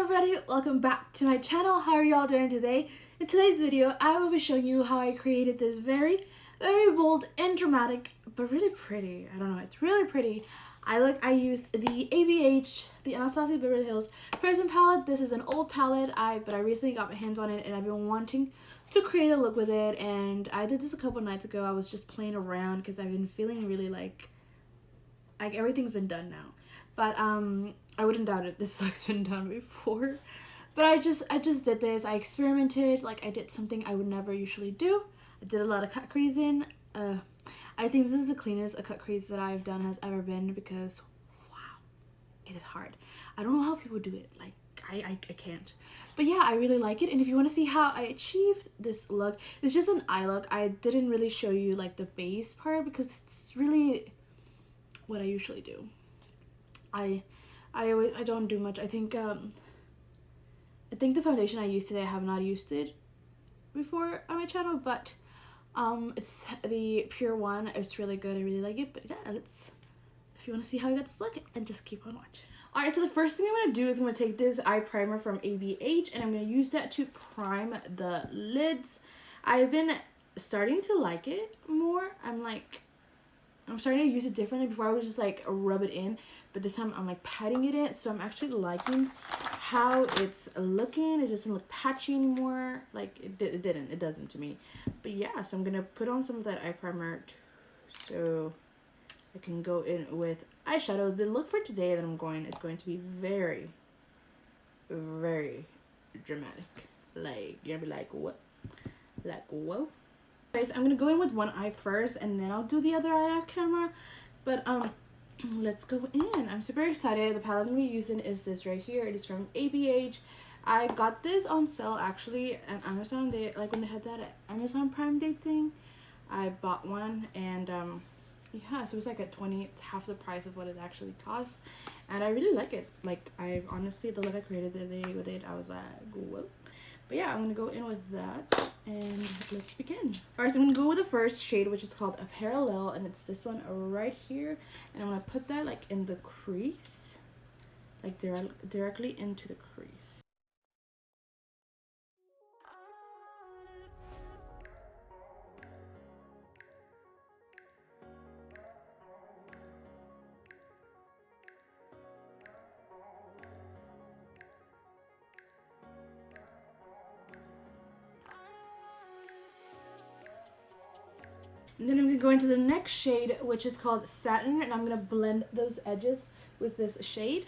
everybody, welcome back to my channel. How are y'all doing today? In today's video, I will be showing you how I created this very bold and dramatic, but really pretty. I don't know, it's really pretty. I used the ABH, the Anastasia Beverly Hills Prism Palette. This is an old palette, but I recently got my hands on it and I've been wanting to create a look with it. And I did this a couple nights ago. I was just playing around because I've been feeling really like everything's been done now. But I wouldn't doubt it. This look's been done before. But I just did this. I experimented. Like, I did something I would never usually do. I did a lot of cut creasing. I think this is the cleanest a cut crease that I've done has ever been because, wow, it is hard. I don't know how people do it. Like, I can't. But yeah, I really like it. And if you want to see how I achieved this look, it's just an eye look. I didn't really show you like the base part because it's really what I usually do. I don't do much. I think the foundation I used today, I have not used it before on my channel, but it's the Pure one. It's really good. I really like it. But yeah, if you want to see how I got this look, and just keep on watching. Alright, so the first thing I'm going to do is I'm going to take this eye primer from ABH and I'm going to use that to prime the lids. I've been starting to like it more. I'm starting to use it differently. Before I was just like rub it in, but this time I'm like patting it in. So I'm actually liking how it's looking. It doesn't look patchy anymore. Like it doesn't to me. But yeah, so I'm gonna put on some of that eye primer so I can go in with eyeshadow. The look for today that I'm going is going to be very, very dramatic. Like, you're gonna be like, what? Like, whoa. Guys, I'm gonna go in with one eye first and then I'll do the other eye off camera. But let's go in. I'm super excited. The palette I'm gonna be using is this right here. It is from ABH. I got this on sale actually at Amazon. When they had that Amazon Prime Day thing, I bought one. And yeah, so it was like at 20, half the price of what it actually costs. And I really like it. Like, I honestly, the look I created the day with it, I was like, whoa. But yeah, I'm gonna go in with that and let's begin. Alright, so I'm gonna go with the first shade, which is called a Parallel, and it's this one right here. And I'm gonna put that like in the crease, like directly into the crease. And then I'm going to go into the next shade, which is called Satin, and I'm going to blend those edges with this shade.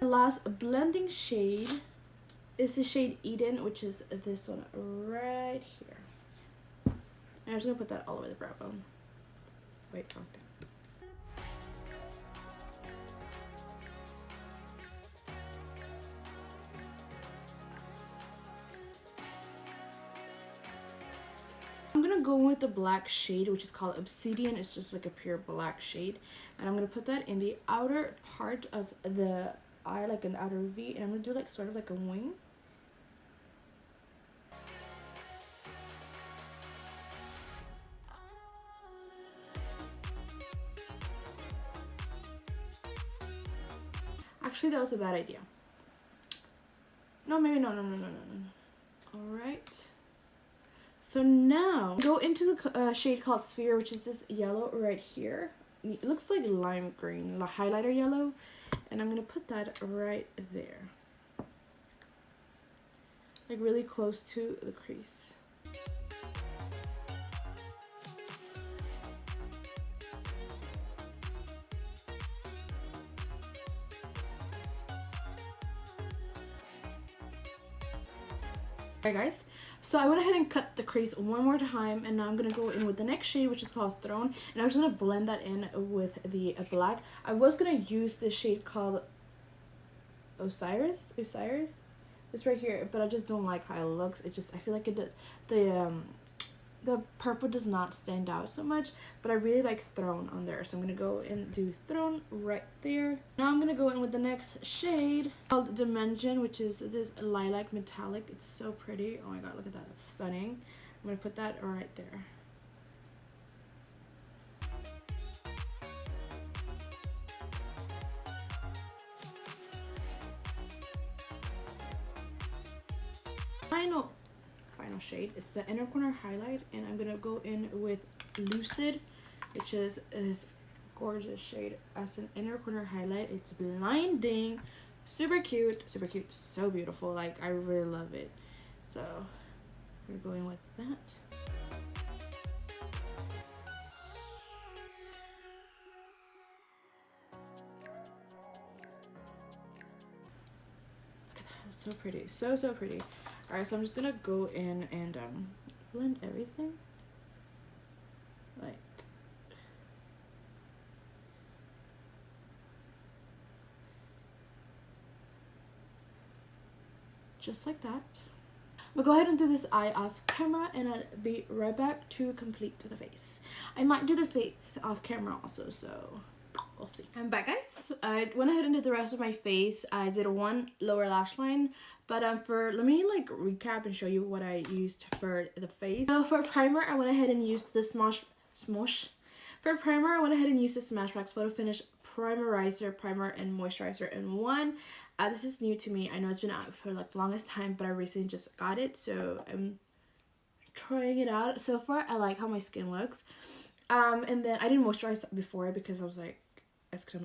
The last blending shade is the shade Eden, which is this one right here. And I'm just going to put that all over the brow bone. Wait, okay. I'm gonna go with the black shade, which is called Obsidian. It's just like a pure black shade, and I'm gonna put that in the outer part of the eye, like an outer V, and I'm gonna do like sort of like a wing. Actually, that was a bad idea. No, maybe no. Alright. So now, go into the shade called Sphere, which is this yellow right here. It looks like lime green, like highlighter yellow. And I'm going to put that right there. Like really close to the crease. Alright guys, so I went ahead and cut the crease one more time, and now I'm going to go in with the next shade, which is called Throne, and I'm just going to blend that in with the black. I was going to use this shade called Osiris, this right here, but I just don't like how it looks. It just, I feel like it does, the the purple does not stand out so much, but I really like Throne on there. So I'm going to go and do Throne right there. Now I'm going to go in with the next shade called Dimension, which is this lilac metallic. It's so pretty. Oh my god, look at that. It's stunning. I'm going to put that right there. Final shade, it's the inner corner highlight, and I'm gonna go in with Lucid, which is this gorgeous shade as an inner corner highlight. It's blinding, super cute, so beautiful. Like, I really love it. So we're going with that. So pretty, so pretty. All right, so I'm just gonna go in and blend everything, like just like that. We'll go ahead and do this eye off camera, and I'll be right back to complete the face. I might do the face off camera also, so we'll see. I'm back, guys. I went ahead and did the rest of my face. I did one lower lash line, but let me like recap and show you what I used for the face. So for primer, I went ahead and used the Smashbox Photo Finish Primerizer primer and moisturizer in one. This is new to me. I know it's been out for like the longest time, but I recently just got it, so I'm trying it out. So far, I like how my skin looks. And then I didn't moisturize before because I was like, it's a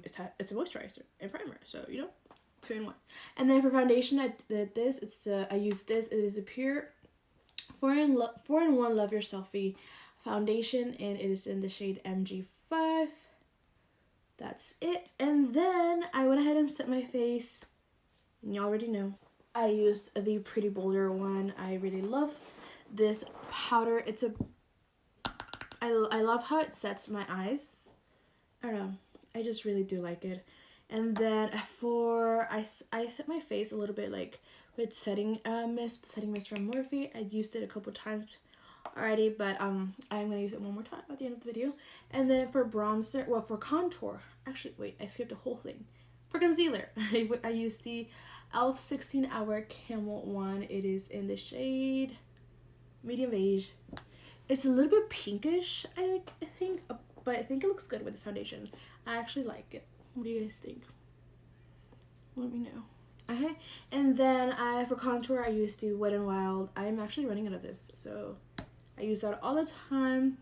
moisturizer and primer, so you know, 2 in 1. And then for foundation, I did this. I used this. It is a pure 4-in-1 Love Your Selfie foundation, and it is in the shade MG5. That's it. And then I went ahead and set my face, and you already know. I used the Pretty Boulder one. I really love this powder. I love how it sets my eyes. I don't know. I just really do like it. And then I set my face a little bit like with setting mist from Morphe. I used it a couple times already, but I'm gonna use it one more time at the end of the video. And then for bronzer, well, for contour, actually wait, I skipped a whole thing. For concealer, I used the e.l.f. 16 Hour Camo one. It is in the shade medium beige. It's a little bit pinkish, I think, but I think it looks good with this foundation. I actually like it. What do you guys think? Let me know. Okay, and then for contour, I used the Wet n Wild. I'm actually running out of this, so I use that all the time.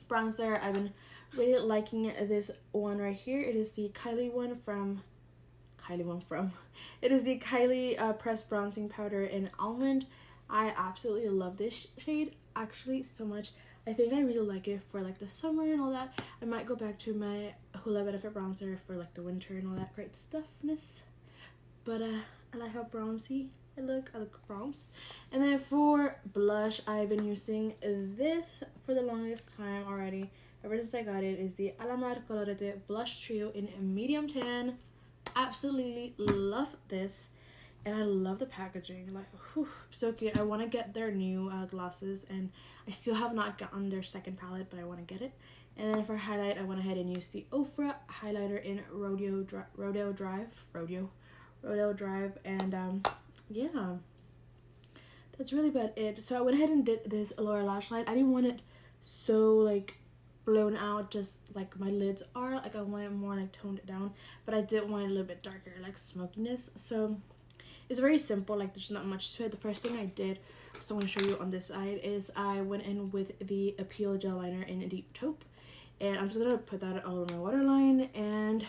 Bronzer, I've been really liking this one right here. It is the Kylie one from. It is the Kylie pressed bronzing powder in Almond. I absolutely love this shade, actually, so much. I think I really like it for like the summer and all that. I might go back to my Hoola Benefit bronzer for like the winter and all that great stuffness. But I like how bronzy I look bronze. And then for blush, I've been using this for the longest time already. Ever since I got it, is the Almond Colorete Blush Trio in medium tan. Absolutely love this. And I love the packaging, like, whew, so cute. I want to get their new glosses, and I still have not gotten their second palette, but I want to get it. And then for highlight, I went ahead and used the Ofra highlighter in Rodeo Drive, and yeah, that's really about it. So I went ahead and did this lower lash line. I didn't want it so like blown out, just like my lids are. Like I want it more like toned down, but I did want it a little bit darker, like smokiness. So it's very simple, like there's not much to it. The first thing I did, so I'm going to show you on this side, is I went in with the Appeal Gel Liner in Deep Taupe. And I'm just going to put that all over my waterline, and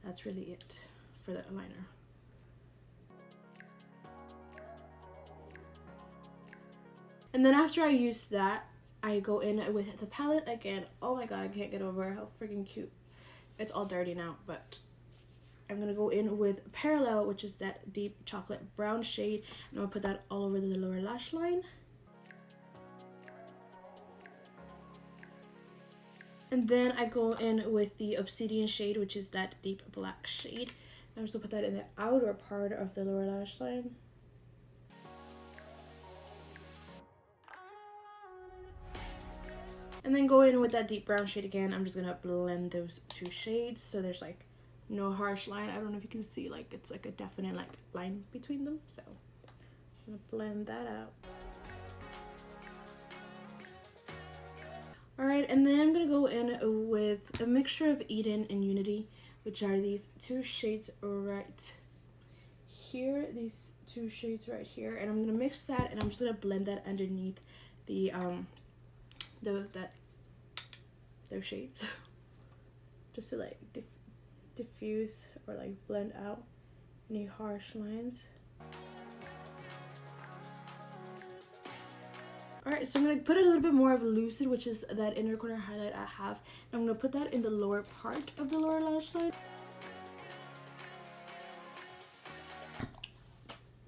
that's really it for the liner. And then after I use that, I go in with the palette again. Oh my god, I can't get over how freaking cute. It's all dirty now, but I'm going to go in with Parallel, which is that deep chocolate brown shade, and I'll put that all over the lower lash line. And then I go in with the Obsidian shade, which is that deep black shade. I'm just going to put that in the outer part of the lower lash line. And then go in with that deep brown shade again. I'm just gonna blend those two shades so there's like no harsh line. I don't know if you can see, like it's like a definite like line between them. So I'm gonna blend that out. Alright, and then I'm gonna go in with a mixture of Eden and Unity, which are these two shades right here, these two shades right here, and I'm gonna mix that and I'm just gonna blend that underneath the those shades just to like diffuse or like blend out any harsh lines. Alright, so I'm going to put a little bit more of Lucid, which is that inner corner highlight I have. And I'm going to put that in the lower part of the lower lash line.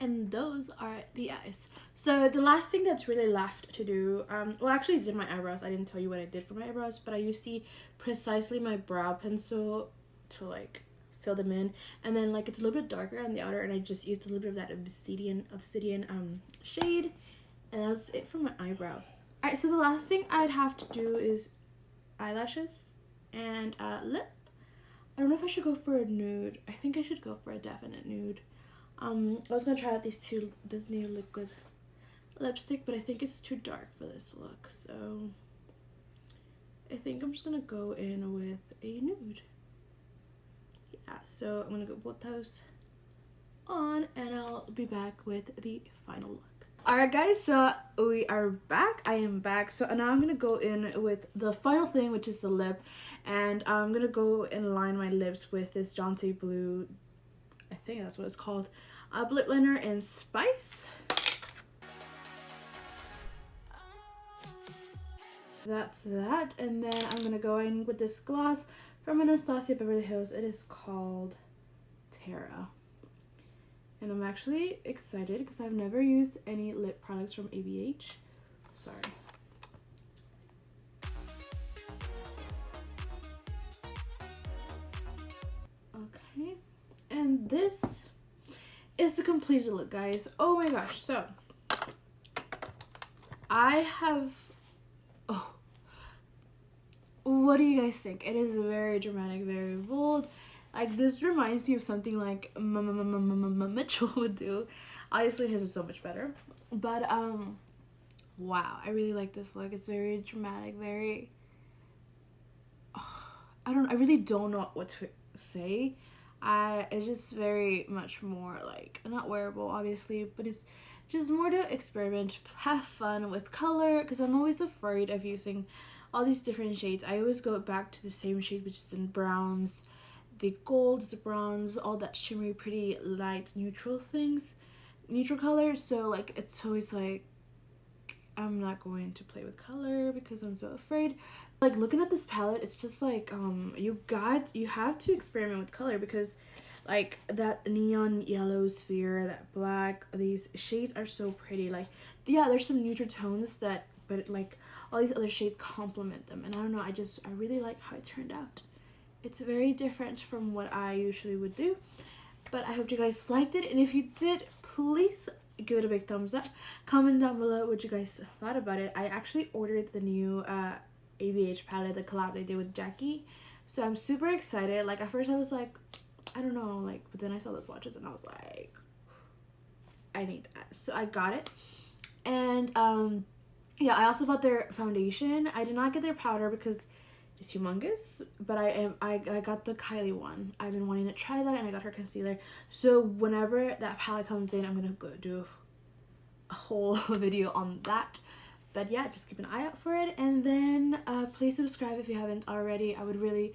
And those are the eyes. So the last thing that's really left to do, well, actually I did my eyebrows. I didn't tell you what I did for my eyebrows, but I used precisely my brow pencil to like fill them in. And then like it's a little bit darker on the outer, and I just used a little bit of that obsidian shade. And that's it for my eyebrows. Alright, so the last thing I'd have to do is eyelashes and lip. I don't know if I should go for a nude. I think I should go for a definite nude. I was gonna try out this new liquid lipstick, but I think it's too dark for this look. So I think I'm just gonna go in with a nude. Yeah, so I'm gonna go put those on and I'll be back with the final look. Alright guys, so we are back. I am back. So now I'm gonna go in with the final thing, which is the lip, and I'm gonna go and line my lips with this Jonte Blue, I think that's what it's called, lip liner in Spice. That's that, and then I'm gonna go in with this gloss from Anastasia Beverly Hills. It is called Terra. And I'm actually excited because I've never used any lip products from ABH. Sorry. Okay. And this is the completed look, guys. Oh my gosh. So, I have... Oh. What do you guys think? It is very dramatic, very bold. Like, this reminds me of something like Mitchell would do. Obviously, his is so much better. But, wow. I really like this look. It's very dramatic, very... I really don't know what to say. It's just very much more, like, not wearable, obviously, but it's just more to experiment, have fun with color, because I'm always afraid of using all these different shades. I always go back to the same shade, which is in browns, the golds, the bronze, all that shimmery, pretty light neutral colors. So like it's always like I'm not going to play with color because I'm so afraid. Like looking at this palette, it's just like you have to experiment with color, because like that neon yellow sphere, that black, these shades are so pretty. Like yeah, there's some neutral tones but like all these other shades complement them, and I don't know, I really like how it turned out. It's very different from what I usually would do, but I hope you guys liked it, and if you did, please give it a big thumbs up. Comment down below what you guys thought about it. I actually ordered the new ABH palette, the collab they did with Jackie, so I'm super excited. Like at first I was like, I don't know, like, but then I saw the swatches and I was like, I need that, so I got it. And yeah, I also bought their foundation. I did not get their powder because it's humongous, but I got the Kylie one. I've been wanting to try that, and I got her concealer. So whenever that palette comes in, I'm gonna go do a whole video on that. But yeah, just keep an eye out for it, and then please subscribe if you haven't already. I would really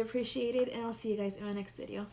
appreciate it, and I'll see you guys in my next video.